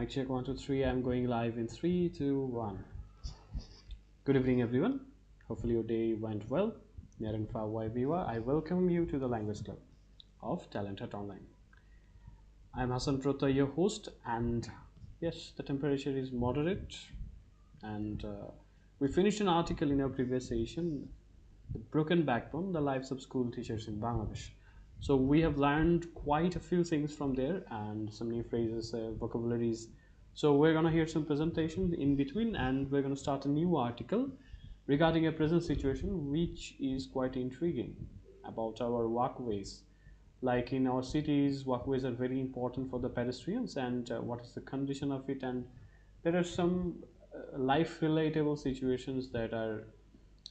Mic check 1, 2, 3. I'm going live in 3, 2, 1. Good evening, everyone. Hopefully, your day went well. Near and far wherever you are, I welcome you to the Language Club of Talenthut Online. I'm Hassan Prottoy, your host, and yes, the temperature is moderate. And we finished an article in our previous session, The Broken Backbone, the Lives of School Teachers in Bangladesh. So we have learned quite a few things from there and some new phrases, vocabularies. So we're going to hear some presentation in between, and we're going to start a new article regarding a present situation which is quite intriguing about our walkways. Like in our cities, walkways are very important for the pedestrians, and what is the condition of it, and there are some life relatable situations that are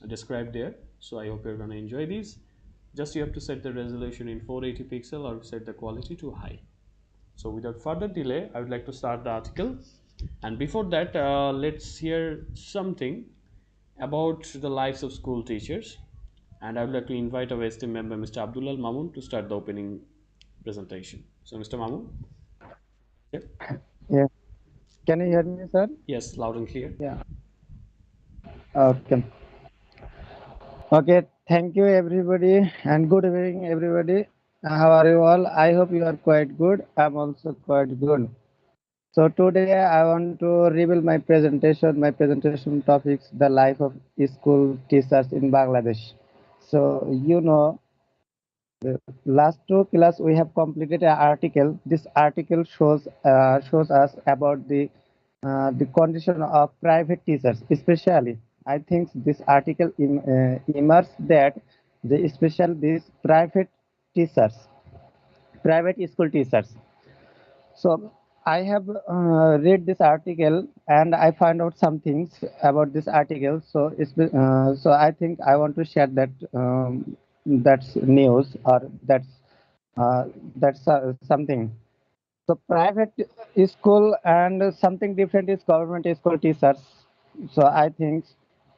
described there. So I hope you're going to enjoy these. Just you have to set the resolution in 480 pixel or set the quality to high. So without further delay, I would like to start the article. And before that, let's hear something about the lives of school teachers. And I would like to invite our esteemed member, Mr. Abdullah Mamun, to start the opening presentation. So, Mr. Mamun. Yeah. Yeah. Can you hear me, sir? Yes, loud and clear. Yeah. Okay. Okay. Thank you, everybody, and good evening, everybody. How are you all? I hope you are quite good. I'm also quite good. So today I want to reveal my presentation. My presentation topics: the life of school teachers in Bangladesh. So the last two class we have completed an article. This article shows us about the condition of private teachers, especially. I think this article immerses that the special these teachers, private school teachers. So I have read this article and I find out some things about this article. So I think I want to share that's news or that's something. So private school and something different is government school teachers. So I think,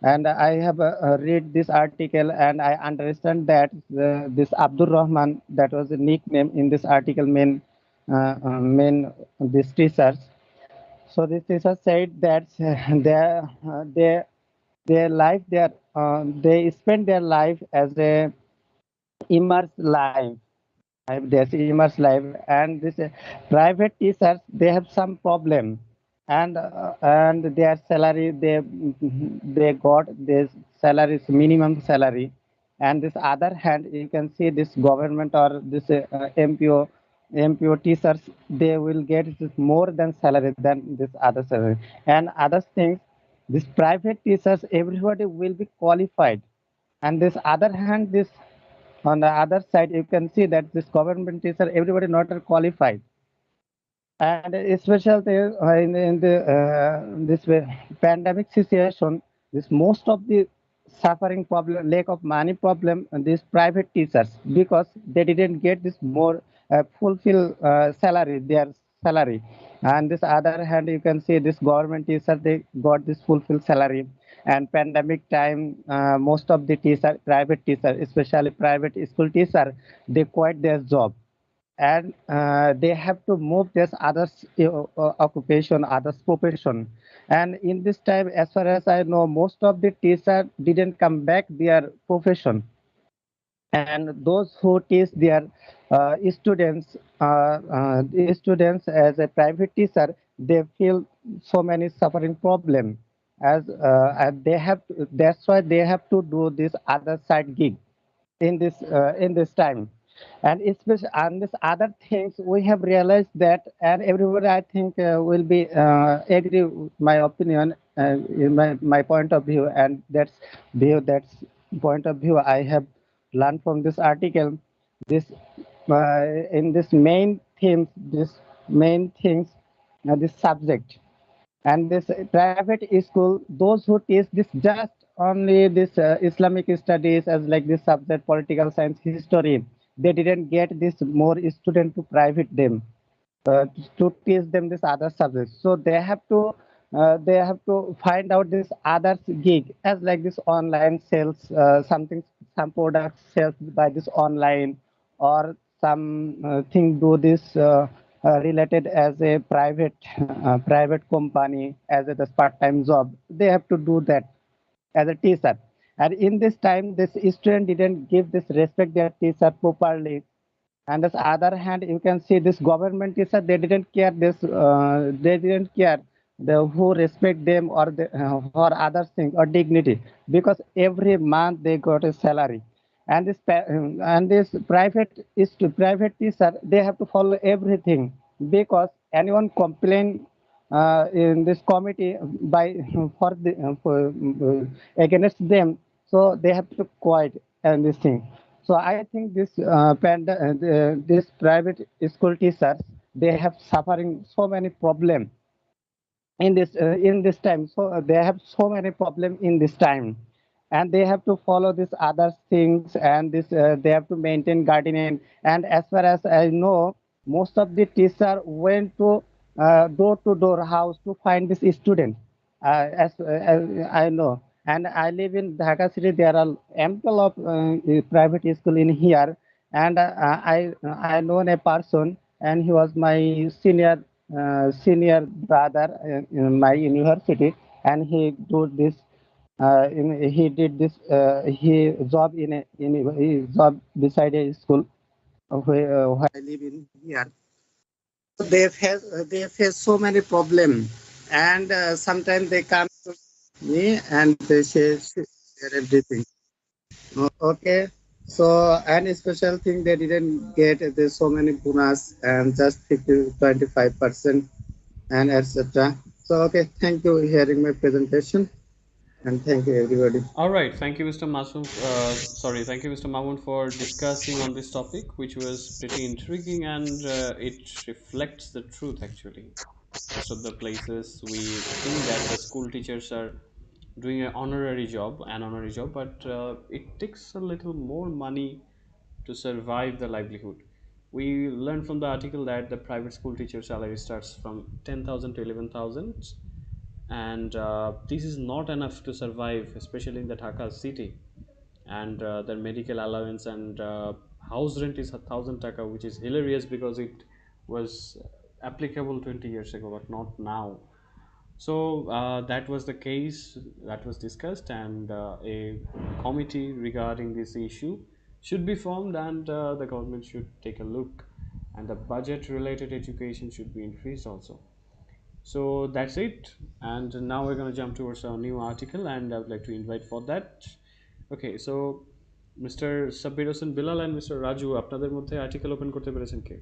and I have read this article and I understand that this Abdur Rahman, that was a nickname in this article, main this teachers. So this teacher said that their life, they spend their life as a immersed life. There's immersed life, and this private teachers they have some problem, and their salary they got this salary is minimum salary, and this other hand you can see this government or this MPO teachers they will get more than salary than this other salary, and other things this private teachers everybody will be qualified, and this other hand this on the other side you can see that this government teacher everybody not qualified, and especially in the this pandemic situation, this most of the suffering problem lack of money problem these private teachers because they didn't get this more fulfill salary their salary, and this other hand you can see this government teacher they got this fulfill salary, and pandemic time most of the teacher private teacher especially private school teacher they quit their job, and they have to move this others occupation others profession, and in this time as far as I know most of the teacher didn't come back their profession, and those who teach their students as a private teacher they feel so many suffering problem as they have that's why they have to do this other side gig in this time, and especially on this other things we have realized that, and everybody I think will be agree with my opinion in my point of view, and that's point of view I have learned from this article, this in this main themes this main things this subject, and this private school those who teach this just only this Islamic studies as like this subject political science history they didn't get this more student to private them to teach them this other subjects, so they have to find out this other gig as like this online sales something some products sales by this online or some thing do this related as a private company as a part-time job. They have to do that as a teacher. And in this time, this student didn't give this respect their teacher properly. And on the other hand, you can see this government teacher, they didn't care this, they didn't care who respect them or other things or dignity, because every month they got a salary. And this private is to private teacher, they have to follow everything, because anyone complain in this committee by for against them, so they have to quiet and this thing. So I think this private school teachers, they have suffering so many problems in this time. So they have so many problems in this time, and they have to follow these other things, and this they have to maintain guardian. And as far as I know, most of the teacher went to door house to find this student, as I know. And I live in Dhaka city. There are ample of private school in here, and I know a person, and he was my senior brother in my university, and he did this he job he job beside a school where I live in here. They face so many problems, and sometimes they come to me and they share everything. Okay. So, and a special thing, they didn't get there's so many bonus and just 50 25% and etc. So, okay, thank you hearing my presentation, and thank you everybody. All right, thank you, Mr. Masoom. Thank you, Mr. Mamun, for discussing on this topic, which was pretty intriguing, and it reflects the truth actually. Most of the places we think that the school teachers are doing an honorary job, but it takes a little more money to survive the livelihood. We learned from the article that the private school teacher salary starts from 10,000 to 11,000, and this is not enough to survive, especially in the Dhaka city. And their medical allowance and house rent is 1,000 taka, which is hilarious because it was applicable 20 years ago, but not now. So that was the case that was discussed, and a committee regarding this issue should be formed, and the government should take a look, and the budget related education should be increased also. So that's it, and now we're going to jump towards our new article, and I would like to invite for that. Okay, so Mr. Sabbir Hossain Bilal and Mr. Raju, আপনাদের মধ্যে article open করতে পেরেছেন কে?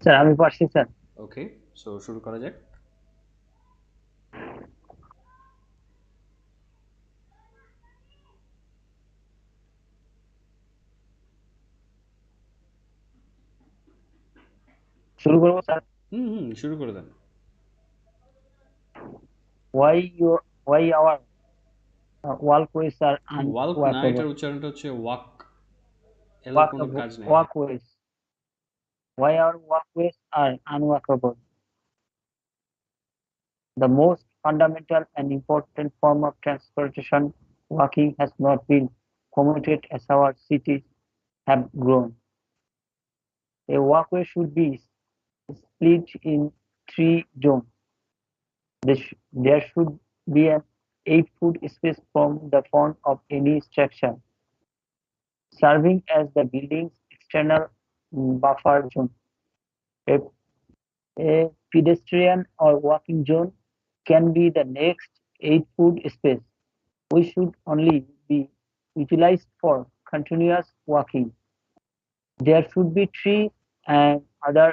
Sir আমি পারছি sir. ওকে, so শুরু করা যাক। শুরু করবো স্যার। শুরু করে দেন। Why our walkways are walk না, unwalkable? এটার উচ্চারণটা হচ্ছে ওয়াক, এলার কোনো কাজ নেই। Walkways. Why our walkways are unwalkable? The most fundamental and important form of transportation, walking has not been promoted as our cities have grown. A walkway should be split in three zones. There should be an 8-foot space from the front of any structure, serving as the building's external buffer zone. A, a pedestrian or walking zone can be the next 8-foot space, which should only be utilized for continuous walking. There should be trees and other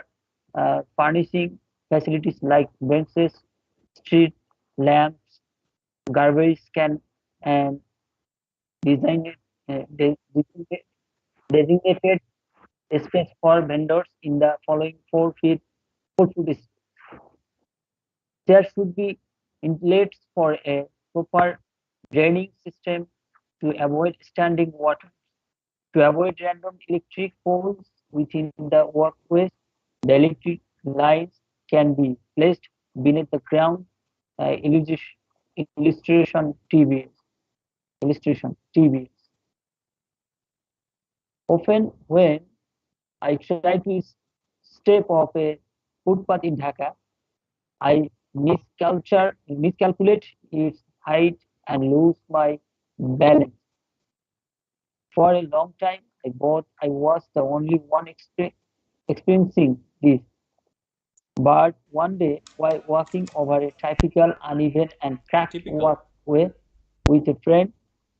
furnishing facilities like benches, street lamps, garbage can, and designated, designated space for vendors in the following 4 foot space. There should be inlets for a proper draining system to avoid standing water. To avoid random electric poles within the walkways, the electric lines can be placed beneath the ground. Illustration TVs. Often, when I try to step off a footpath in Dhaka, I miscalculate its height and lose my balance. For a long time, I was the only one experiencing this. But one day, while walking over a typical uneven and cracked Typical. walkway with a friend,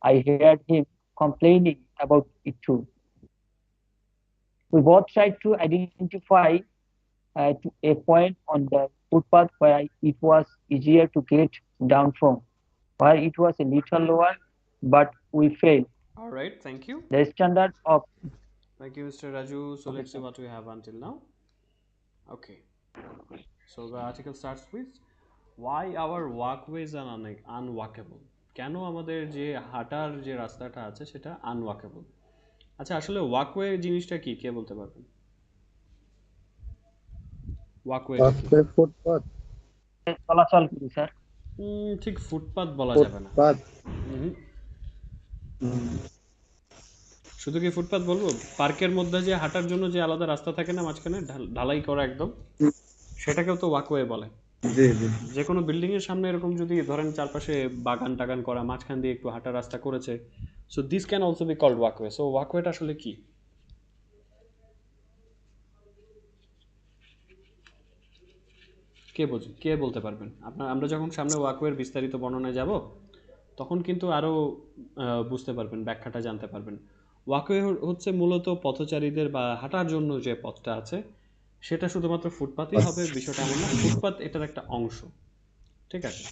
I heard him complaining about it too. We both tried to identify to a point on the footpath where it was easier to get down from, where it was a little lower, but we failed. All right, thank you. The standard of Thank you, Mr. Raju. So okay, let's see sir. what we have until now. Okay, so the article starts with why our walkways are unwalkable. কেন আমাদের যে হাঁটার যে রাস্তাটা আছে সেটা আনওয়াকেবল। আচ্ছা, আসলে ওয়াকওয়ে জিনিসটা কি, কে বলতে পারবেন? ওয়াকওয়েটা কি? Walkway, footpath, চলাচল করি স্যার। ঠিক ফুটপাথ বলা যাবে না। footpath. হুম, Mm. শুধু কি ফুটপাথ বলবো? পার্কের মধ্যে যে হাঁটার জন্য যে আলাদা রাস্তা থাকে না মাঝখানে, ঢালাই করা একদম, সেটাকেও তো ওয়াকওয়ে বলে। জি জি। যে কোনো বিল্ডিং এর সামনে এরকম যদি ধরেন চারপাশে বাগান টাগান করা, মাঝখান দিয়ে একটু হাঁটার রাস্তা করেছে, so this can also be called walkway. So ওয়াকওয়েটা আসলে কি? কে বলতে পারবেন? আমরা যখন সামনে ওয়াকওয়ের বিস্তারিত বর্ণনায় যাব তখন কিন্তু আরও বুঝতে পারবেন, ব্যাখ্যাটা জানতে পারবেন। ওয়াকওয়ে হচ্ছে মূলত পথচারীদের বা হাঁটার জন্য যে পথটা আছে সেটা শুধুমাত্র ফুটপাতেই হবে, বিষয়টা এমন না। ফুটপাত এটার একটা অংশ, ঠিক আছে?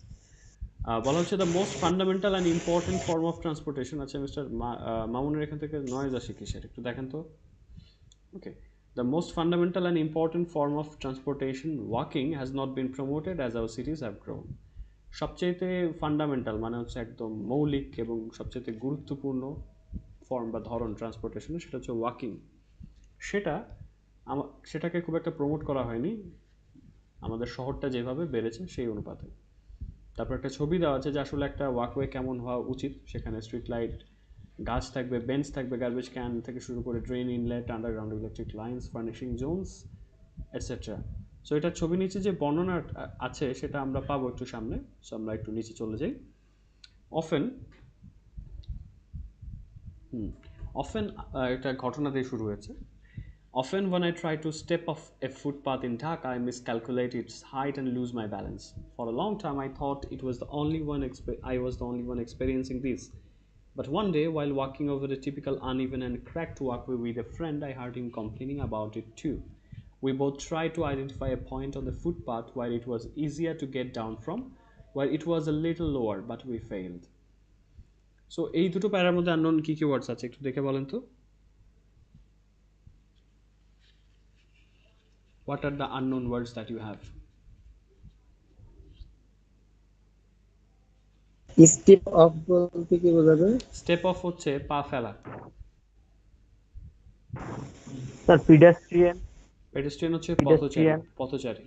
বলা হচ্ছে the most fundamental and important form of transportation. আচ্ছা, মিস্টার মামুনের এখান থেকে নয়েজ আসে কিসের, একটু দেখেন তো। ওকে, the most fundamental and important form of transportation, walking, has not been promoted as our cities have grown. সবচেয়ে ফান্ডামেন্টাল মানে হচ্ছে একদম মৌলিক এবং সবচেয়ে গুরুত্বপূর্ণ ফর্ম বা ধরন ট্রান্সপোর্টেশনের, সেটা হচ্ছে ওয়াকিং। সেটা সেটাকে খুব একটা প্রমোট করা হয়নি আমাদের শহরটা যেভাবে বেড়েছে সেই অনুপাতে। তারপর একটা ছবি দেওয়া আছে যে আসলে একটা ওয়াকওয়ে কেমন হওয়া উচিত। সেখানে স্ট্রিট লাইট, গাছ থাকবে, বেঞ্চ থাকবে, গার্বেজ ক্যান থেকে শুরু করে drain, inlet, underground electric lines, furnishing zones, etcetera. So এটার ছবি নিচে যে বর্ণনা আছে সেটা আমরা পাবো একটু সামনে। সো আমরা একটু নিচে চলে যাই। অফেন অফেন একটা ঘটনা দিয়ে শুরু হয়েছে। Often when I try to step off a footpath in Dhaka, I miscalculate its height and lose my balance. For a long time, I thought I was the only one experiencing this. But one day, while walking over a typical uneven and cracked walkway with a friend, I heard him complaining about it too. We both tried to identify a point on the footpath where it was easier to get down from, where it was a little lower, but we failed. So, এই দুটো প্যারার মধ্যে unknown কি কি ওয়ার্ডস আছে একটু দেখে বলেন তো। What are the unknown words that you have? Step of বলতে কি বোঝাবে? স্টেপ অফ হচ্ছে পা ফেলা। স্যার পিডাস্ট্রিয়ান। পেডেস্ট্রিয়ান হচ্ছে Pedestrian. পথচারী।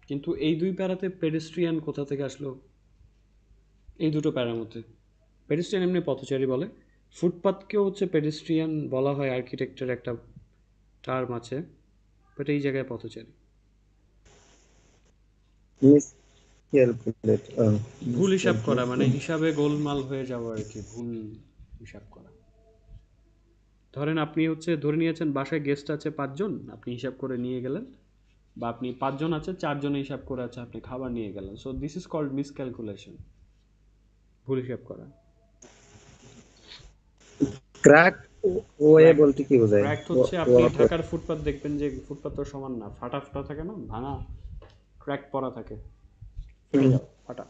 কিন্তু এই দুই প্যারাতে পেডেস্ট্রিয়ান কোথা থেকে আসলো? এই দুটো প্যারার মধ্যে পেডেস্ট্রিয়ান এমনি পথচারী বলে, ফুটপাথকেও হচ্ছে পেডেস্ট্রিয়ান বলা হয়, আর্কিটেক্টের একটা টার্ম আছে, বাট এই জায়গায় পথচারী। ক্যালকুলেট, ভুল হিসাব করা, মানে হিসাবে গোলমাল হয়ে যাওয়া আর কি, ভুল হিসাব করা। ধরেন আপনি হচ্ছে ধরে নিয়েছেন বাসায় গেস্ট আছে 5 জন, আপনি হিসাব করে নিয়ে গেলেন, বা আপনি 5 জন আছে 4 জনে হিসাব করে আছে, আপনি খাবার নিয়ে গেলেন। So this is called miscalculation, ভুল হিসাব করা। ক্র্যাক ওয়ে বলতে কি বোঝায়? ক্র্যাক হচ্ছে আপনি ঢাকার ফুটপাথ দেখবেন যে ফুটপাথ তো সমান না, ফাটা ফাটা থাকে না, ভাঙা, ক্র্যাক পড়া থাকে, ফেটে যাওয়া, ফাটা।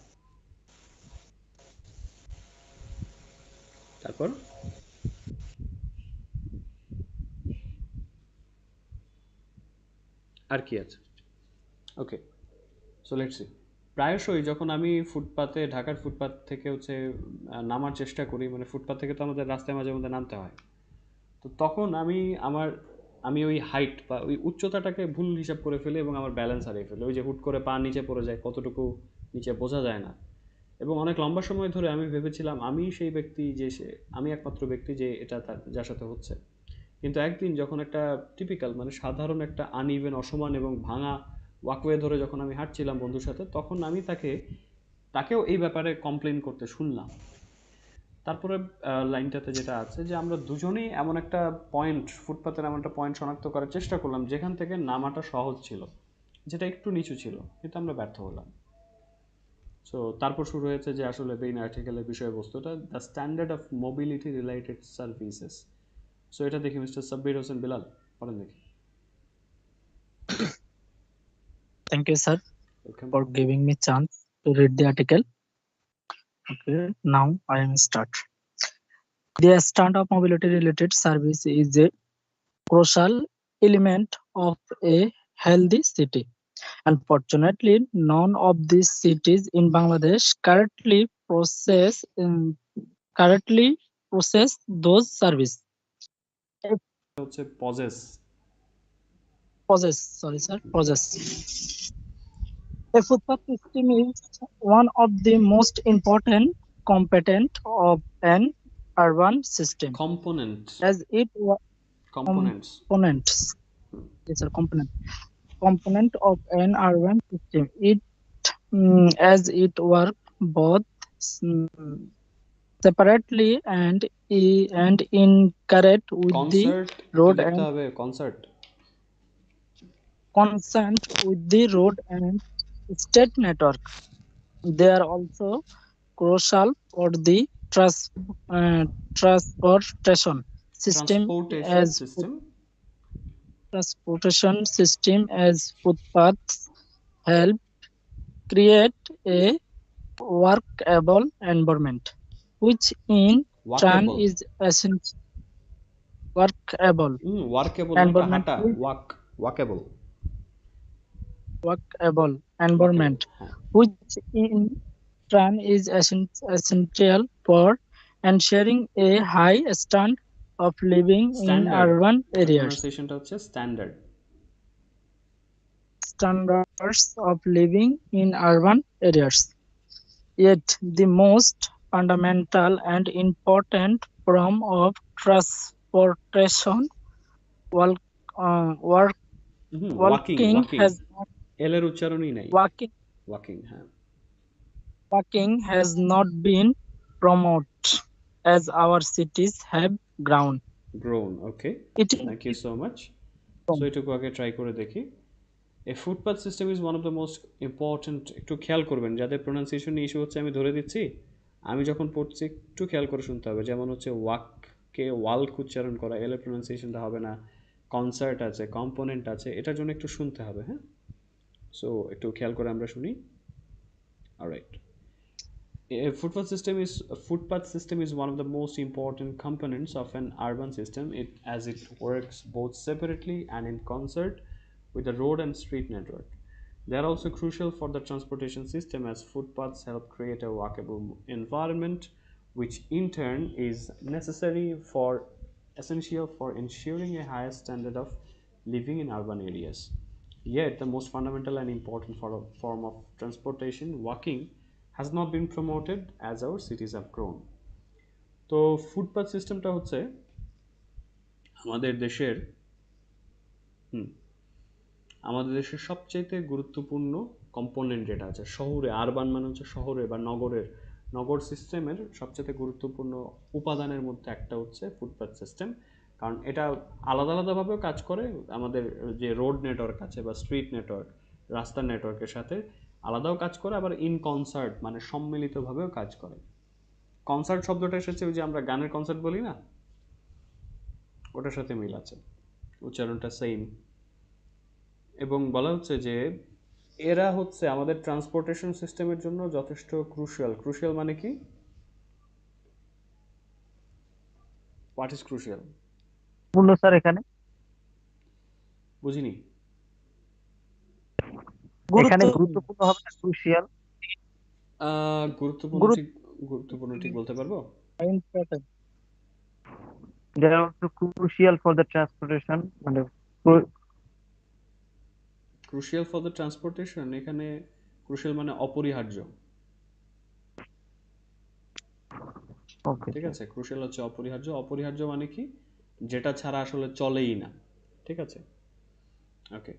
তারপর আর কি আছে? ওকে, সো লেটস সি। প্রায়শই যখন আমি ফুটপাতে, ঢাকার ফুটপাত থেকে হচ্ছে নামার চেষ্টা করি, মানে ফুটপাত থেকে তো আমাদের রাস্তায় মাঝে মধ্যে নামতে হয়, তো তখন আমি ওই হাইট বা ওই উচ্চতাটাকে ভুল হিসাব করে ফেলি এবং আমার ব্যালেন্স হারিয়ে ফেলি। ওই যে হুট করে পা নিচে পড়ে যায়, কতটুকু নিচে বোঝা যায় না, এবং অনেক লম্বা সময় ধরে আমি ভেবেছিলাম আমি সেই ব্যক্তি যে আমি একমাত্র ব্যক্তি যে এটা যার সাথে হচ্ছে। কিন্তু একদিন যখন একটা টিপিক্যাল মানে সাধারণ একটা আনইভেন অসমান এবং ভাঙা ওয়াকওয়ে ধরে যখন আমি হাঁটছিলাম বন্ধুর সাথে, তখন আমি তাকেও এই ব্যাপারে কমপ্লেন করতে শুনলাম। তারপরে লাইনটাতে যেটা আছে যে আমরা দুজনেই এমন একটা পয়েন্ট, ফুটপাতের এমন একটা পয়েন্ট শনাক্ত করার চেষ্টা করলাম যেখান থেকে নামাটা সহজ ছিল, যেটা একটু নিচু ছিল, কিন্তু আমরা ব্যর্থ হলাম। সো তারপর শুরু হয়েছে যে আসলে মেইন আর্টিকেলের বিষয়বস্তুটা the standard of mobility related services. So এটা দেখি মিস্টার সাব্বির হোসেন বিলাল পড়েন দেখি। Thank you, sir, Welcome. for giving me chance to read the article. Okay, now I am start. The standard of mobility related service is a crucial element of a healthy city. Unfortunately, none of these cities in Bangladesh currently process those service. হচ্ছে pauses Possess. A footpath system is one of the most important component of an urban system, component as it components components. These are component of an urban system. As it work both mm, separately and in correct with the concert road লিখতে and হবে, concert consent with the road and state network. They are also crucial for the transportation system transportation as system transportation system as footpaths help create a workable environment, which in turn walkable is essential workable workable না, এটা environment হাঁটা, which walkable workable walkable, environment হ্যাঁ। which in turn is essential for ensuring a high standard of living in standard, urban এটা areas. প্রোনাউন্সিয়েশনটা হচ্ছে standard. Standards of living in urban areas. Yet the most fundamental and important form of transportation walk, walking, walking, has not এল এর উচ্চারণই নাই, walking walking, হ্যাঁ। walking has not been promoted as our cities have grown. Grown, okay, It is thank you so much. So এটুকু আগে try করে দেখি। A footpath system is one of the most important. একটু খেয়াল করবেন, যাদের pronunciation issue হচ্ছে আমি ধরে দিচ্ছি, আমি যখন পড়ছি একটু খেয়াল করে শুনতে হবে। যেমন হচ্ছে ওয়াককে ওয়াল্ক উচ্চারণ করা, এলের প্রোনাউন্সিয়েশনটা হবে না। কনসার্ট আছে, কম্পোনেন্ট আছে, এটার জন্য একটু শুনতে হবে, হ্যাঁ। সো একটু খেয়াল করে আমরা শুনি। Alright, a footpath system is one of the most important components of an urban system, as it works both separately and in concert with the road and street network. They are also crucial for the transportation system, as footpaths help create a walkable environment, which in turn is essential for ensuring a higher standard of living in urban areas. Yet, the most fundamental and important form of transportation, walking, has not been promoted as our cities have grown. তো footpath সিস্টেমটা হচ্ছে আমাদের দেশের সবচেয়ে গুরুত্বপূর্ণ component যেটা আছে শহরে, আরবান মানে হচ্ছে শহরে বা নগর সিস্টেমের সবচেয়ে গুরুত্বপূর্ণ উপাদানের মধ্যে একটা হচ্ছে ফুটপাথ সিস্টেম। কারণ এটা আলাদা আলাদাভাবেও কাজ করে আমাদের যে রোড নেটওয়ার্ক আছে বা স্ট্রিট নেটওয়ার্ক, রাস্তার নেটওয়ার্কের সাথে আলাদাও কাজ করে, আবার ইন কনসার্ট মানে সম্মিলিতভাবেও কাজ করে। কনসার্ট শব্দটা এসেছে ওই যে আমরা গানের কনসার্ট বলি না, ওটার সাথে মিল আছে, উচ্চারণটা সেম। এবং বলা হচ্ছে যে এরা হচ্ছে আমাদের ট্রান্সপোর্টেশন সিস্টেমের জন্য যথেষ্ট ক্রুশিয়াল মানে কি? What is crucial? পূর্ণ স্যার এখানে বুঝিনি। এখানে গুরুত্বপূর্ণ হবে না, ক্রুশিয়াল। গুরুত্বপূর্ণ ঠিক বলতে পারবো। They are also crucial for the transportation, মানে ক্রুশিয়াল ফর দ্য ট্রান্সপোর্টেশন, এখানে ক্রুশিয়াল মানে অপরিহার্য। Okay, ঠিক sir. আছে, ক্রুশিয়াল হচ্ছে অপরিহার্য। অপরিহার্য মানে কি, যেটা ছাড়া আসলে চলেই না, ঠিক আছে। ওকে,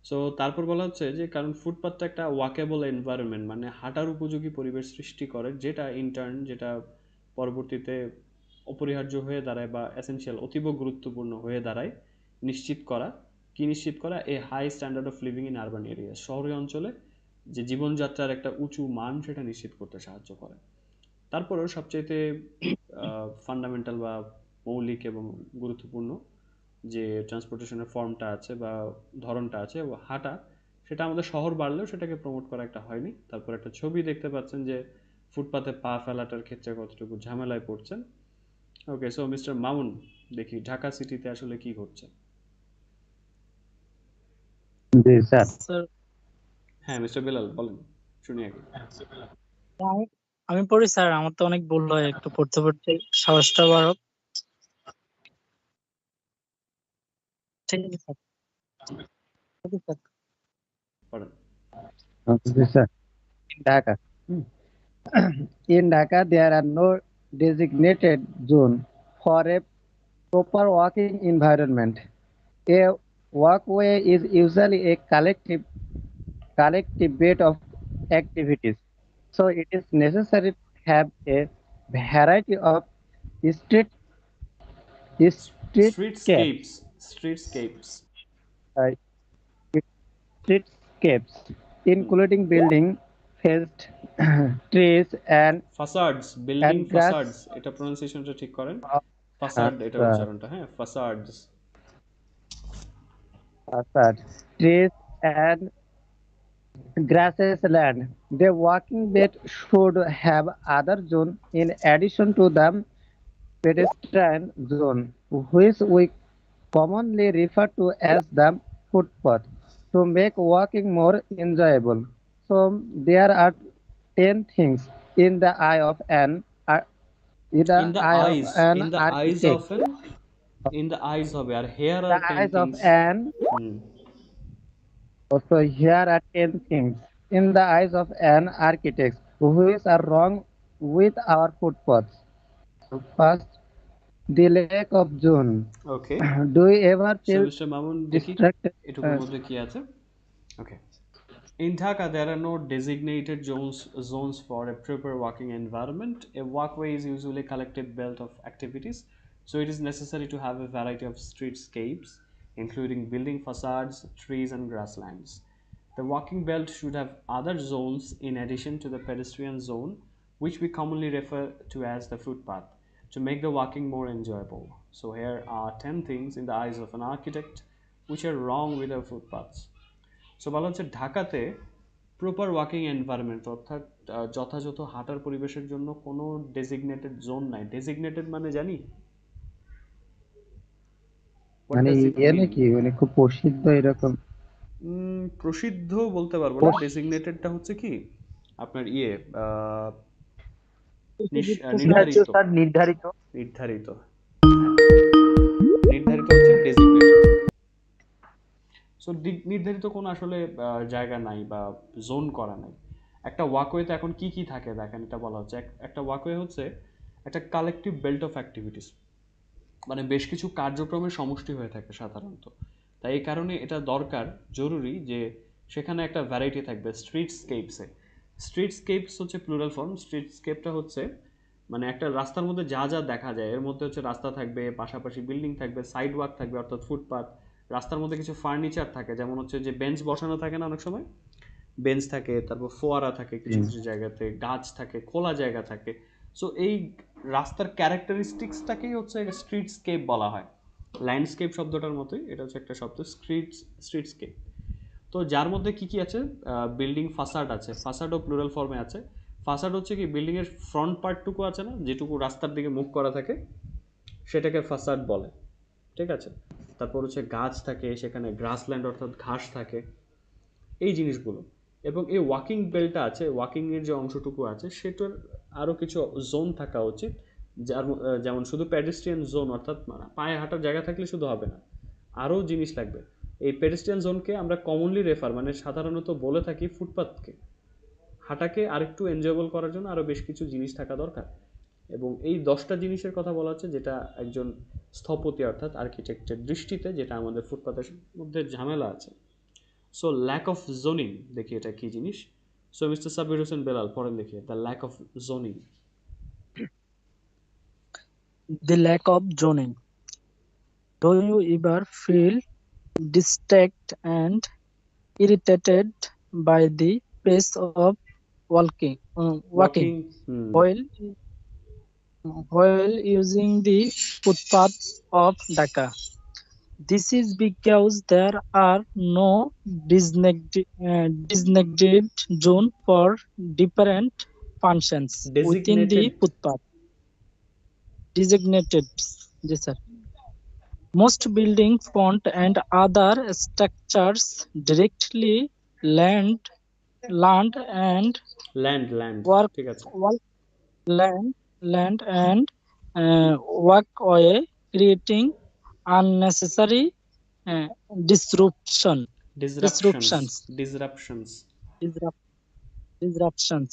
সো তারপর বলা হচ্ছে যে কারণ ফুটপাথটা একটা ওয়াকেবল এনভায়রনমেন্ট, মানে হাঁটার উপযোগী পরিবেশ সৃষ্টি করে, যেটা ইন্টার্ন যেটা পরবর্তীতে অপরিহার্য হয়ে দাঁড়ায় বা এসেনশিয়াল অতীব গুরুত্বপূর্ণ হয়ে দাঁড়ায় নিশ্চিত করা। কি নিশ্চিত করা? A high standard of living in urban area, শহরে অঞ্চলে যে জীবনযাত্রার একটা উঁচু মান সেটা নিশ্চিত করতে সাহায্য করে। তারপরেও সবচাইতে ফান্ডামেন্টাল বা মৌলিক এবং গুরুত্বপূর্ণ যে ট্রান্সপোর্টেশনের ফর্মটা আছে বা ধরনটা আছে হাঁটা, সেটা আমাদের শহর বাড়লেও সেটাকে প্রমোট করা একটা হয়নি। তারপর একটা ছবি দেখতে পাচ্ছেন যে ফুটপাতে পা ফেলাটার ক্ষেত্রে কতটুকু ঝামেলায় পড়ছেন। ওকে, সো মিস্টার মামুন, দেখি ঢাকা সিটিতে আসলে কি ঘটছে। জি স্যার। স্যার হ্যাঁ মিস্টার বেলাল বলেন, শুনি আগে। আমি পড়ি স্যার, আমার তো অনেক ভুল হয়, একটু পড়তে পড়তে সাহসটা বাড়ো। ঠিক আছে স্যার, ঠিক আছে স্যার। পড়েন। জি sir. Dhaka. In Dhaka, there are no designated zone for a proper walking environment. A walkway is usually a collective bed of activities. So it is necessary to have a variety of street streetscapes, Streetscapes. uh, streetscapes, hmm. including building, faced trees ফাসাডস, and building grass ফাসাডস, এটা প্রনাউন্সিয়েশনটা ঠিক করেন। of ফাসাড এটা uh, উচ্চারণটা, হ্যাঁ ফাসাডস। facade, trees and grasses land. The walking bed should have other zone in addition to the pedestrian zone, which we commonly refer to as the footpath, to make walking more enjoyable. So there are 10 things in the eye of an In the eyes, in the eyes architect. of an, in the eyes হবে, আর here The are 10 eyes of things. an hmm. Also, here are 10 things in the eyes of an architect which are wrong with our footpaths. First, the lack of zone. Okay, Do you ever so feel mister Mamun দেখি distracted? এটুকুর মধ্যে কি আছে। ওকে, in Dhaka, there are no designated zones for a proper walking environment. A walkway is usually a collective belt of activities, so it is necessary to have a variety of streetscapes, including building facades, trees, and grasslands. The walking belt should have other zones in addition to the pedestrian zone, which we commonly refer to as the footpath, to make the walking more enjoyable. So, here are 10 things in the eyes of an architect which are wrong with our footpaths. So বলা হচ্ছে ঢাকাতে proper walking environment, অর্থাৎ যথাযথ হাঁটার পরিবেশের জন্য কোনো designated zone নাই। ডেজিগনেটেড মানে জানি, হোয়াট মানে ডাজ ইট ইয়ে মিন? নাকি মানে খুব প্রসিদ্ধ এরকম? প্রসিদ্ধ বলতে পারবো না। ডেজিগনেটেডটা হচ্ছে কি আপনার ইয়ে নির্ধারিত নির্ধারিত। স্যার, নির্ধারিত। নির্ধারিত, নির্ধারিত হচ্ছে ডেজিগনেটেড। সো নির্ধারিত কোনো আসলে জায়গা নাই বা জোন করা নাই। একটা ওয়াকওয়েতে এখন কি কি থাকে দেখেন, এটা বলা হচ্ছে একটা ওয়াকওয়ে হচ্ছে একটা কালেকটিভ বেল্ট অফ অ্যাক্টিভিটিস, মানে বেশ কিছু কার্যক্রমের সমষ্টি হয়ে থাকে সাধারণত। তাই এই কারণে এটা দরকার, জরুরি যে সেখানে একটা ভ্যারাইটি থাকবে স্ট্রিটস্কেপসে। স্ট্রিটস্কেপস হচ্ছে প্লুরাল ফর্ম। স্ট্রিটস্কেপটা হচ্ছে মানে একটা রাস্তার মধ্যে যা যা দেখা যায়, এর মধ্যে হচ্ছে রাস্তা থাকবে, পাশাপাশি বিল্ডিং থাকবে, সাইড ওয়াক থাকবে অর্থাৎ ফুটপাথ, রাস্তার মধ্যে কিছু ফার্নিচার থাকে, যেমন হচ্ছে যে বেঞ্চ বসানো থাকে না অনেক সময়, বেঞ্চ থাকে, তারপর ফোয়ারা থাকে কিছু কিছু জায়গাতে, গাছ থাকে, খোলা জায়গা থাকে। সো এই রাস্তার ক্যারেক্টারিস্টিক্সটাকেই হচ্ছে স্ট্রিটস্কেপ বলা হয়। ল্যান্ডস্কেপ শব্দটার মতোই এটা হচ্ছে একটা শব্দ, স্ট্রিটস্কেপ। তো যার মধ্যে কি কি আছে, বিল্ডিং ফাসাড আছে, ফাসাডও প্লুরাল ফর্মে আছে। ফাসাড হচ্ছে কি বিল্ডিং এর ফ্রন্ট পার্টটুকু আছে না, যেটুকু রাস্তার দিকে মুখ করা থাকে, সেটাকে ফাসাড বলে, ঠিক আছে। তারপর হচ্ছে গাছ থাকে, সেখানে গ্রাসল্যান্ড অর্থাৎ ঘাস থাকে, এই জিনিসগুলো। এবং এই ওয়াকিং বেল্টটা আছে, ওয়াকিংয়ের যে অংশটুকু আছে সেটার আরও কিছু জোন থাকা উচিত, যার যেমন শুধু প্যাডেস্ট্রিয়ান জোন অর্থাৎ পায়ে হাঁটার জায়গা থাকলে শুধু হবে না, আরও জিনিস লাগবে। এই প্যাডেস্ট্রিয়ান জোনকে আমরা কমনলি রেফার মানে সাধারণত বলে থাকি ফুটপাথকে। হাঁটাকে আরেকটু এনজয়েবল করার জন্য আরও বেশ কিছু জিনিস থাকা দরকার। এবং এই 10টা জিনিসের কথা বলা হচ্ছে যেটা একজন স্থপতি অর্থাৎ আর্কিটেক্টের দৃষ্টিতে যেটা আমাদের ফুটপাতের মধ্যে ঝামেলা আছে। সো ল্যাক অফ জোনিং, দেখি এটা কি জিনিস। সো মিস্টার সাব্বির হোসেন বেলাল পড়েন দেখি the lack of zoning. The lack of zoning. Do you ever feel distracted and irritated by the pace of walking while using the footpaths of Dhaka? This is because there are no designated zone for different functions within the Designated. footpath. Designated, yes, sir. Most buildings, front and other structures directly land and land work, ঠিক আছে। work land and walkway, creating unnecessary uh, disruptions disruptions.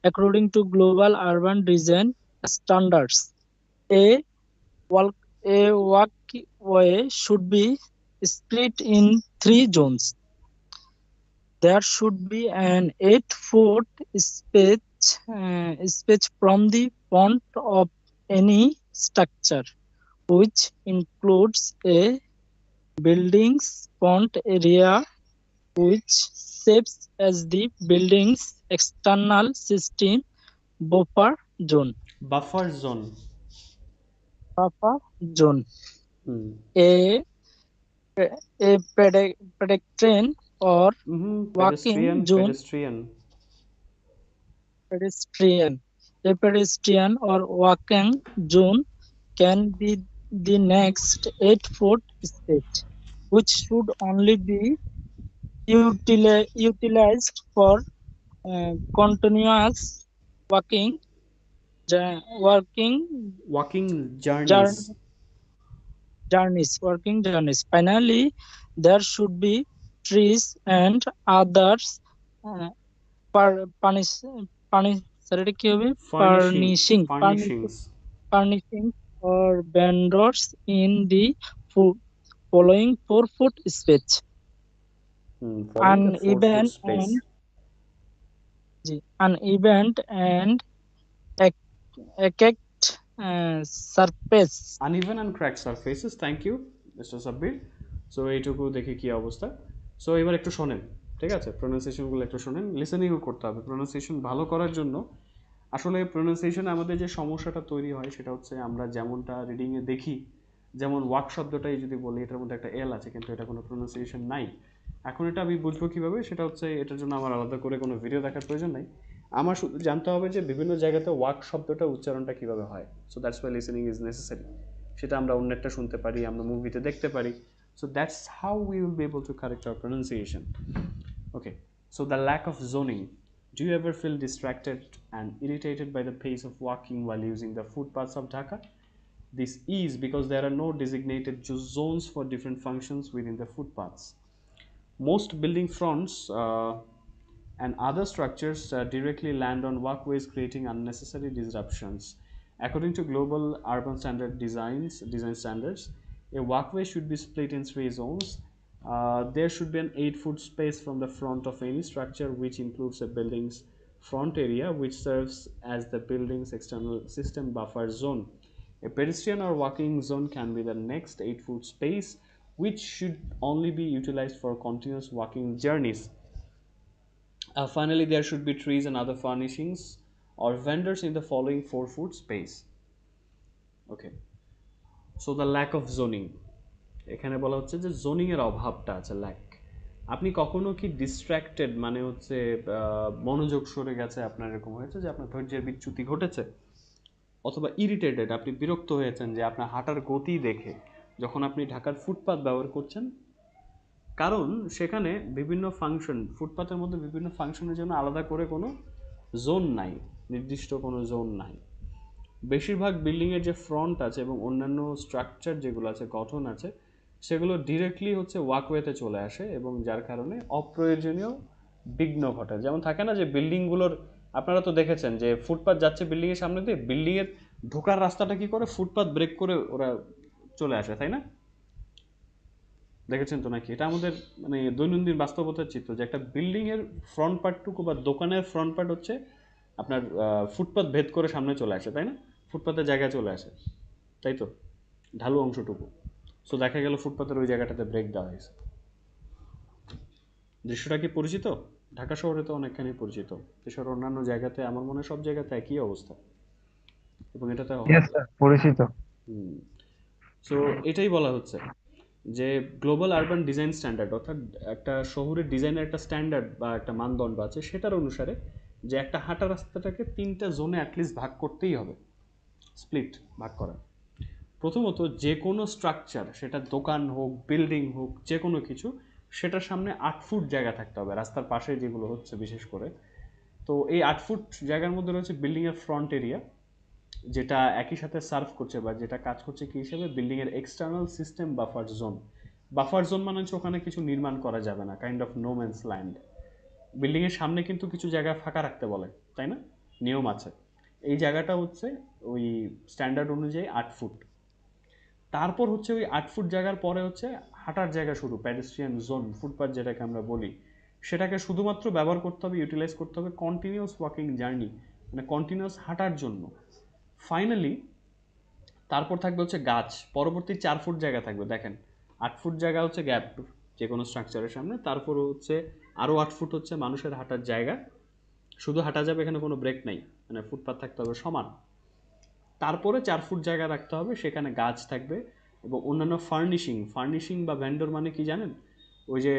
According to global urban design standards, a walkway should be split in 3 zones. There should be an 8-foot space from the front of any structure, which includes a building's front area, which serves as the building's external system buffer zone. Buffer zone. A pedestrian or walking zone. A pedestrian or walking zone can be the next 8-foot space, which should only be utilized for continuous walking journeys. Finally, there should be trees and others furnishings or vendors in the following 4-foot space. Uneven and cracked surface. Uneven and cracked surfaces. Thank you, Mr. Sabbir. So এইটুকু দেখে কি অবস্থা। So এবার একটু শোনেন, ঠিক আছে? প্রোনাউন্সিয়েশনগুলো একটু শোনেন, লিসেনিংও করতে হবে। প্রোনাউন্সিয়েশন ভালো করার জন্য আসলে প্রোনাউন্সিয়েশনে আমাদের যে সমস্যাটা তৈরি হয় সেটা হচ্ছে আমরা যেমনটা রিডিংয়ে দেখি, যেমন ওয়াক শব্দটাই যদি বলি এটার মধ্যে একটা এল আছে কিন্তু এটা কোনো প্রোনাউন্সিয়েশন নাই। এখন এটা আমি বুঝবো কীভাবে? সেটা হচ্ছে এটার জন্য আমার আলাদা করে কোনো ভিডিও দেখার প্রয়োজন নেই, আমার শুধু জানতে হবে যে বিভিন্ন জায়গাতে ওয়াক শব্দটা উচ্চারণটা কীভাবে হয়। So that's why listening is necessary. সেটা আমরা অন্যটা শুনতে পারি, আমরা মুভিতে দেখতে পারি। So that's how we will be able to correct our pronunciation. Okay, so the lack of zoning. Do you ever feel distracted and irritated by the pace of walking while using the footpaths of Dhaka? This is because there are no designated zones for different functions within the footpaths. Most building fronts and other structures directly land on walkways, creating unnecessary disruptions. According to global urban design standards, a walkway should be split in 3 zones. There should be an 8-foot space from the front of any structure, which includes a building's front area, which serves as the building's external system buffer zone. A pedestrian or walking zone can be the next 8-foot space, which should only be utilized for continuous walking journeys. Finally, there should be trees and other furnishings or vendors in the following 4-foot space. Okay, so the lack of zoning. এখানে বলা হচ্ছে যে zoning এর অভাবটা আছে, lack. আপনি কখনো কি ডিস্ট্র্যাক্টেড মানে হচ্ছে মনোযোগ সরে গেছে, আপনার এরকম হয়েছে যে আপনার ধৈর্যের বিচ্যুতি ঘটেছে, অথবা ইরিটেটেড আপনি বিরক্ত হয়েছেন যে আপনার হাঁটার গতি দেখে যখন আপনি ঢাকার ফুটপাথ ব্যবহার করছেন? কারণ সেখানে বিভিন্ন ফাংশন, ফুটপাথের মধ্যে বিভিন্ন ফাংশনের জন্য আলাদা করে কোনো জোন নাই, নির্দিষ্ট কোনো জোন নাই। বেশিরভাগ বিল্ডিংয়ের যে ফ্রন্ট আছে এবং অন্যান্য স্ট্রাকচার যেগুলো আছে, গঠন আছে, সেগুলো ডিরেক্টলি হচ্ছে ওয়াকওয়েতে চলে আসে এবং যার কারণে অপ্রয়োজনীয় বিঘ্ন ঘটে। যেমন থাকে না যে বিল্ডিংগুলোর, আপনারা তো দেখেছেন যে ফুটপাথ যাচ্ছে বিল্ডিংয়ের সামনে দিয়ে, বিল্ডিংয়ের ঢোকার রাস্তাটা কি করে, ফুটপাথ ব্রেক করে ওরা চলে আসে, তাই না? দেখেছেন তো নাকি? এটা আমাদের মানে দৈনন্দিন বাস্তবতার চিত্র, যে একটা বিল্ডিং এর ফ্রন্ট পার্টটুকু বা দোকানের ফ্রন্ট পার্ট হচ্ছে আপনার ফুটপাথ ভেদ করে সামনে চলে আসে, তাই না? ফুটপাথের জায়গায় চলে আসে, তাই তো, ঢালু অংশটুকু। সো দেখা গেল ফুটপাথের ওই জায়গাটাতে ব্রেক দেওয়া হয়েছে। দৃশ্যটা কি পরিচিত? ঢাকা শহরে তো অনেকখানি পরিচিত, দেশের অন্যান্য জায়গাতে আমার মনে হয় সব জায়গাতে একই অবস্থা, এবং এটাতে পরিচিত। সো এটাই বলা হচ্ছে যে গ্লোবাল আরবান ডিজাইন স্ট্যান্ডার্ড, অর্থাৎ একটা শহরের ডিজাইনের একটা স্ট্যান্ডার্ড বা একটা মানদণ্ড আছে, সেটার অনুসারে যে একটা হাঁটা রাস্তাটাকে 3টা জোনে অ্যাটলিস্ট ভাগ করতেই হবে, স্প্লিট ভাগ করা। প্রথমত যে কোনো স্ট্রাকচার, সেটা দোকান হোক, বিল্ডিং হোক, যে কোনো কিছু, সেটার সামনে 8 ফুট জায়গা থাকতে হবে, রাস্তার পাশে যেগুলো হচ্ছে বিশেষ করে। তো এই 8 ফুট জায়গার মধ্যে রয়েছে বিল্ডিংয়ের ফ্রন্ট এরিয়া, যেটা একই সাথে সার্ভ করছে বা যেটা কাজ করছে কি হিসেবে, বিল্ডিংয়ের external system buffer zone. Buffer zone মানে হচ্ছে ওখানে কিছু নির্মাণ করা যাবে না, kind of no man's land. বিল্ডিংয়ের সামনে কিন্তু কিছু জায়গা ফাঁকা রাখতে বলে, তাই না? নিয়ম আছে। এই জায়গাটা হচ্ছে ওই স্ট্যান্ডার্ড অনুযায়ী 8 ফুট। তারপর হচ্ছে ওই 8 ফুট জায়গার পরে হচ্ছে হাঁটার জায়গা শুরু, প্যাডেস্ট্রিয়ান জোন, ফুটপাথ যেটাকে আমরা বলি, সেটাকে শুধুমাত্র ব্যবহার করতে হবে, ইউটিলাইজ করতে হবে কন্টিনিউয়াস ওয়াকিং জার্নি, মানে কন্টিনিউয়াস হাঁটার জন্য। ফাইনালি তারপর থাকবে হচ্ছে গাছ, পরবর্তী 4 ফুট জায়গা থাকবে। দেখেন 8 ফুট জায়গা হচ্ছে গ্যাপ যে কোনো স্ট্রাকচারের সামনে, তারপর হচ্ছে আরও 8 ফুট হচ্ছে মানুষের হাঁটার জায়গা, শুধু হাঁটা যাবে, এখানে কোনো ব্রেক নাই, মানে ফুটপাথ থাকতে হবে সমান। তারপরে 4 ফুট জায়গা রাখতে হবে, সেখানে গাছ থাকবে এবং অন্যান্য ফার্নিশিং। ফার্নিশিং বা ভেন্ডর মানে কি জানেন? ওই যে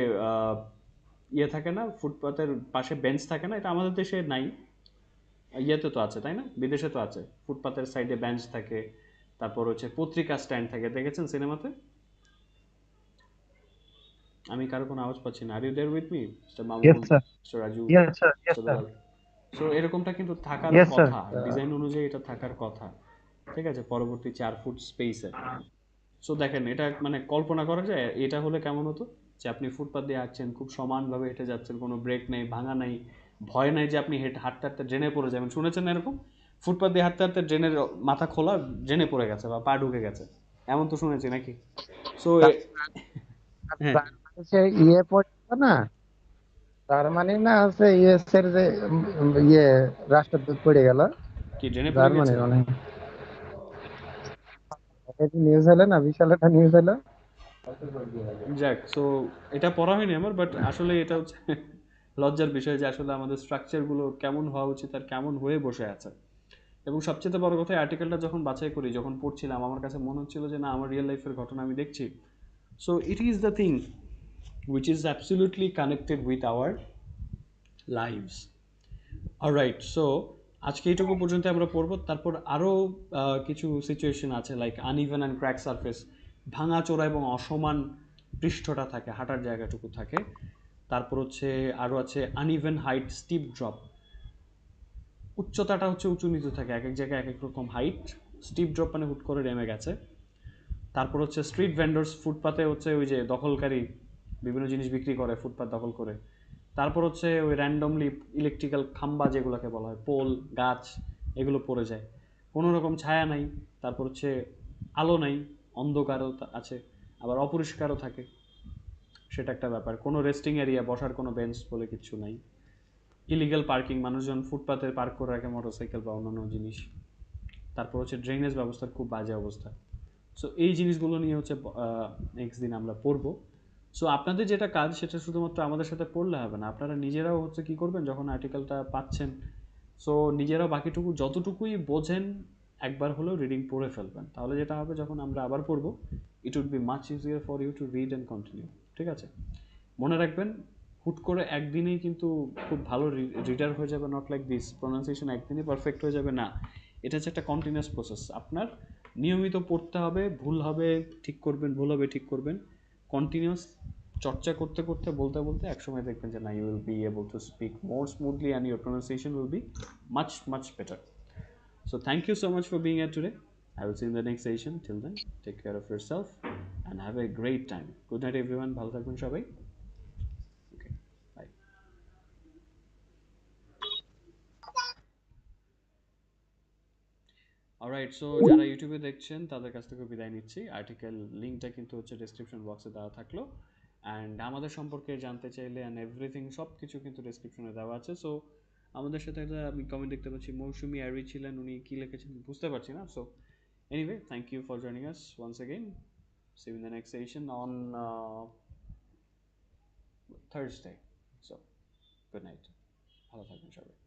ইয়ে থাকে না, ফুটপাথের পাশে বেঞ্চ থাকে না, এটা আমাদের দেশে নাই, ইয়েতে তো আছে তাই না, বিদেশে তো আছে, ফুটপাথের সাইডে বেঞ্চ থাকে, তারপর হচ্ছে পত্রিকা স্ট্যান্ড থাকে, দেখেছেন সিনেমাতে? আমি কারো কোনো আওয়াজ পাচ্ছি না, are you there with me, mister Mamun, mister Raju, mister Dulal? So এরকমটা কিন্তু থাকার কথা, ডিজাইন অনুযায়ী এটা থাকার কথা, ঠিক আছে, পরবর্তী 4 ফুট স্পেসে। সো দেখেন এটা মানে কল্পনা করা যায় এটা হলে কেমন হতো, যে আপনি ফুটপাথ দিয়ে হাঁটছেন, খুব সমানভাবে হেঁটে যাচ্ছেন, কোনো ব্রেক নেই, ভাঙা নাই, ভয় নাই যে আপনি হাঁটতে হাঁটতে ড্রেনে পড়ে যাবেন। শুনেছেন না এরকম? ফুটপাথ দিয়ে হাঁটতে হাঁটতে ড্রেনের মাথা খোলা, ড্রেনে পড়ে গেছে বা পা ঢুকে গেছে, এমন তো শুনেছি নাকি? সো হ্যাঁ, ইয়ে পড়ছে না, তার মানে না হচ্ছে ইউএস এর যে ইয়ে রাষ্ট্রদূত পড়ে গেল কি ড্রেনে পড়ে গেছে? জার্মানির, অনেক নিউজ হলো না, বিশাল একটা নিউজ হলো। যাক, সো এটা পড়া হয়নি আমার, বাট আসলে এটা হচ্ছে লজ্জার বিষয় যে আসলে আমাদের স্ট্রাকচারগুলো কেমন হওয়া উচিত আর কেমন হয়ে বসে আছে। এবং সবচেয়ে বড় কথা, আর্টিকেলটা যখন বাছাই করি, যখন পড়ছিলাম, আমার কাছে মনে হচ্ছিল যে না, আমার রিয়েল লাইফের ঘটনা আমি দেখছি। So it is the thing which is absolutely connected with our lives. Alright, so আজকে এইটুকু পর্যন্ত আমরা পড়বো। তারপর আরও কিছু সিচুয়েশন আছে, like uneven and crack surface, ভাঙাচোরা এবং অসমান পৃষ্ঠটা থাকে, হাঁটার জায়গাটুকু থাকে। তারপর হচ্ছে আরও আছে আনইভেন হাইট, স্টিপ ড্রপ, উচ্চতাটা হচ্ছে উঁচু নিচু থাকে, এক এক জায়গায় এক এক রকম হাইট। স্টিপ ড্রপ মানে হুট করে নেমে গেছে। তারপর হচ্ছে স্ট্রিট ভেন্ডর্স, ফুটপাতে হচ্ছে ওই যে দখলকারী বিভিন্ন জিনিস বিক্রি করে, ফুটপাত দখল করে। তারপর হচ্ছে ওই র্যান্ডমলি ইলেকট্রিক্যাল খাম্বা যেগুলোকে বলা হয়, পোল, গাছ, এগুলো পড়ে যায়, কোনো রকম ছায়া নাই। তারপর হচ্ছে আলো নাই, অন্ধকারও আছে, আবার অপরিষ্কারও থাকে, সেটা একটা ব্যাপার। কোনো রেস্টিং এরিয়া, বসার কোনো বেঞ্চ বলে কিচ্ছু নাই। ইলিগাল পার্কিং, মানুষজন ফুটপাতে পার্ক করে রাখে মোটরসাইকেল বা অন্যান্য জিনিস। তারপর হচ্ছে ড্রেনেজ ব্যবস্থার খুব বাজে অবস্থা। সো এই জিনিসগুলো নিয়ে হচ্ছে নেক্সট দিন আমরা পড়বো। সো আপনাদের যেটা কাজ, সেটা শুধুমাত্র আমাদের সাথে পড়লে হবে না, আপনারা নিজেরাও হচ্ছে কী করবেন, যখন আর্টিকেলটা পাচ্ছেন, সো নিজেরাও বাকিটুকু যতটুকুই বোঝেন একবার হলেও রিডিং পড়ে ফেলবেন। তাহলে যেটা হবে, যখন আমরা আবার পড়বো, it would be much easier for you to read and continue. ঠিক আছে? মনে রাখবেন, হুট করে একদিনেই কিন্তু খুব ভালো রিডার হয়ে যাবে, নট লাইক দিস, প্রোনাউন্সিয়েশন একদিনই পারফেক্ট হয়ে যাবে, না। এটা হচ্ছে একটা কন্টিনিউয়াস প্রসেস, আপনার নিয়মিত পড়তে হবে, ভুল হবে ঠিক করবেন, ভুল হবে ঠিক করবেন, কন্টিনিউয়াস চর্চা করতে করতে, বলতে বলতে একসময় দেখবেন যে না, you will be able to speak more smoothly and your pronunciation will be much much better. So thank you so much for being here today. I will see you in the next session. Till then, take care of yourself and have a great time. Good night everyone. ভালো থাকবেন সবাই. Okay, bye. All alright, so যারা ইউটিউবে দেখছেন তাদের কাছ থেকে বিদায় নিচ্ছি। আর্টিকেল লিঙ্কটা কিন্তু হচ্ছে ডেসক্রিপশন বক্সে দেওয়া থাকলো, অ্যান্ড আমাদের সম্পর্কে জানতে চাইলে অ্যান্ড এভরিথিং সব কিছু কিন্তু ডেসক্রিপশনে দেওয়া আছে। সো আমাদের সাথে একটা আমি কমেন্ট দেখতে পাচ্ছি, মৌসুমি আরি ছিলেন, উনি কী লিখেছেন বুঝতে পারছি না। So anyway, thank you for joining us once again. See you in the next session on Thursday. So, good night. ভালো থাকবেন সবাই।